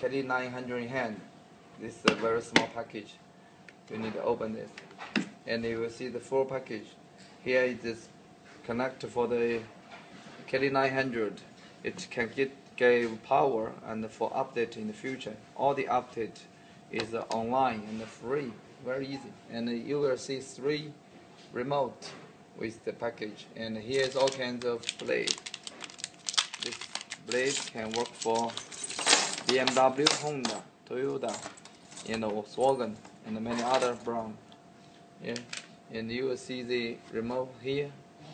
KD900 in hand. This is a very small package. You need to open this, and you will see the full package. Here is this connector for the KD900. It can give power and for update in the future. All the update is online and free, very easy. And you will see 3 remote with the package. And here's all kinds of blade. This blade can work for BMW, Honda, Toyota, Volkswagen, and many other brands. Yeah. And you will see the remote here.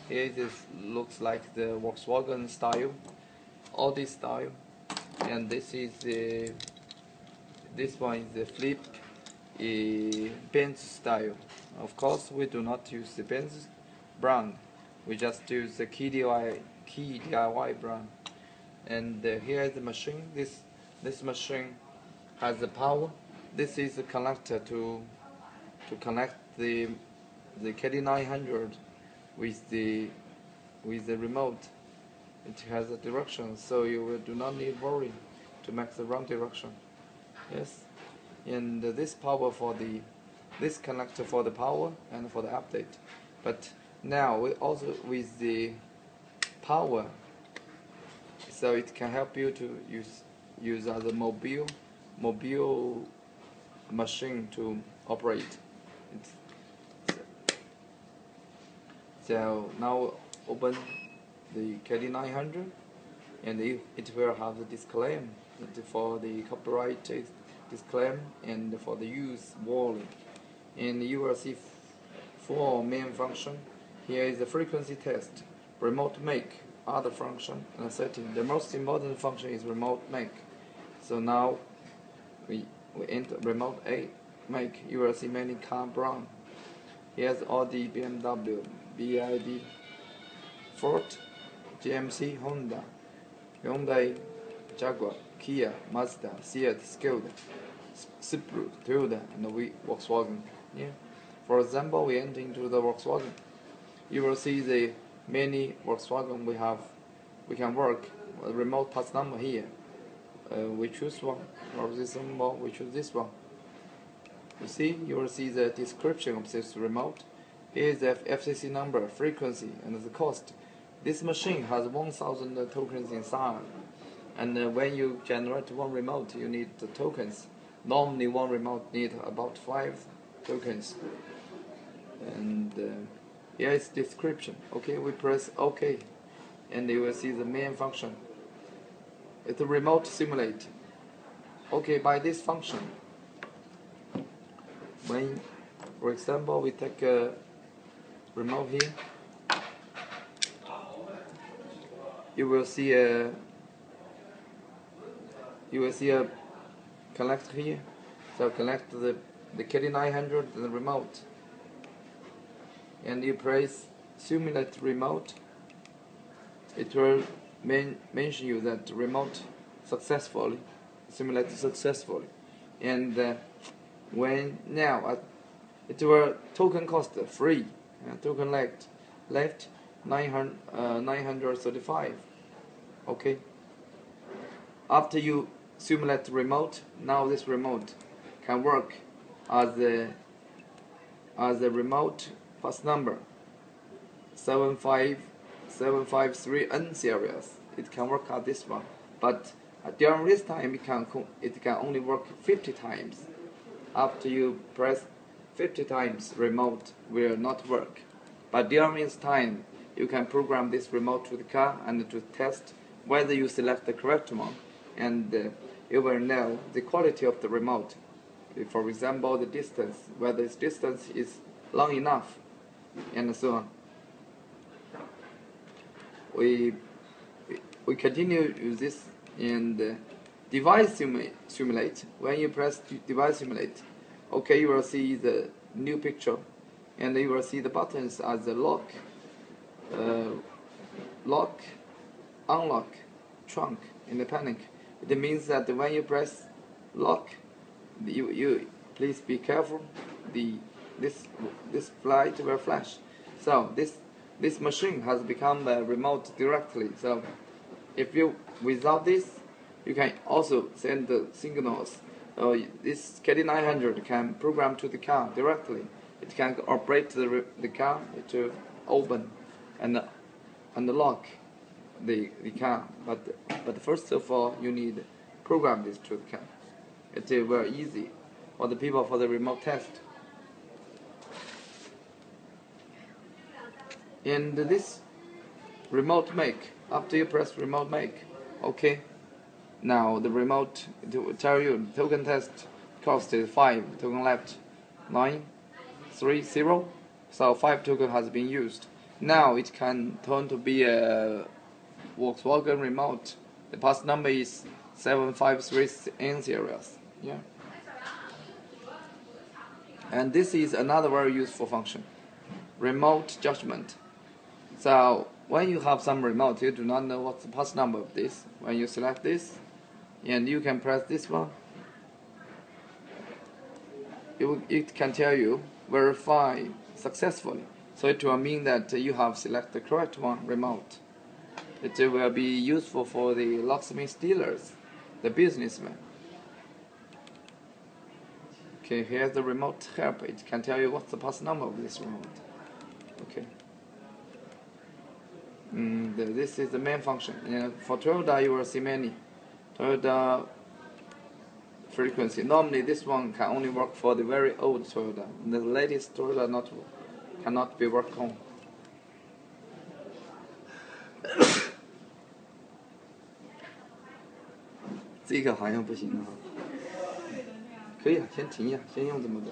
Here this looks like the Volkswagen style, Audi style, and this is the one is the flip Benz style. Of course, we do not use the Benz brand. We just use the KDIY brand. And here is the machine. This machine has the power. This is the connector to connect the KD900 with the remote. It has a direction, so you do not need worry to make the wrong direction. Yes, and this power for this connector for the power and for the update. But now we also with the power, so it can help you to use as a mobile machine to operate. So now open the KD900, and it will have the disclaimer for the copyright disclaimer and for the use warning. And you will see 4 main functions. Here is the frequency test, remote make, other function, and setting. The most important function is remote make. So now we enter remote make. You will see many car brands. Here's Audi, BMW, BYD, Ford, GMC, Honda, Hyundai, Jaguar, Kia, Mazda, Seat, Skoda, Subaru, Toyota, and Volkswagen. Yeah. For example, we enter into the Volkswagen. You will see the many Volkswagen we have. We can work a remote pass number here. We choose one, or this one, we choose this one. You see, you will see the description of this remote. Here is the FCC number, frequency, and the cost. This machine has 1,000 tokens inside, and when you generate one remote, you need the tokens. Normally, one remote needs about 5 tokens. And here is description. Okay, we press OK, and you will see the main function. It's a remote simulate. Okay, by this function, when, for example, we take a remote here, you will see a connector here. So connect the KD900 to the remote, and you press simulate remote. It will mention you that remote successfully simulated successfully, and when now it will token cost free, token left 935. Okay, after you simulate the remote, now this remote can work as a remote pass number 75753N series. It can work at this one, but during this time it can only work 50 times. After you press 50 times, remote will not work. But during this time, you can program this remote to the car and to test whether you select the correct one, and you will know the quality of the remote. For example, the distance, whether this distance is long enough, and so on. We continue use this, and device simulate. When you press device simulate, okay, you will see the new picture, and you will see the buttons as the lock, unlock, trunk, and the panic. It means that when you press lock, you please be careful. This light will flash. So this machine has become a remote directly. So if you without this, You can also send the signals. This KD900 can program to the car directly. It can operate the car to open and unlock the car. But first of all, you need program this to the car. It is very easy for the people for the remote test. And this remote make, after you press remote make, okay. Now the remote it will tell you token test cost is 5, token left 930. So 5 token has been used. Now it can turn to be a Volkswagen remote. The pass number is 753 in series. Yeah. And this is another very useful function, remote judgment. So when you have some remote, you do not know what's the pass number of this. When you select this, and you can press this one, it can tell you verify successfully. So it will mean that you have selected the correct one, remote. It will be useful for the locksmith dealers, the businessmen. Okay, here's the remote help. It can tell you what's the pass number of this remote. Okay. This is the main function. For Toyota, you will see many. Toyota frequency. Normally, this one can only work for the very old Toyota. The latest Toyota cannot be worked on. 这个好像不行啊。可以啊，先停一下，先用这么多。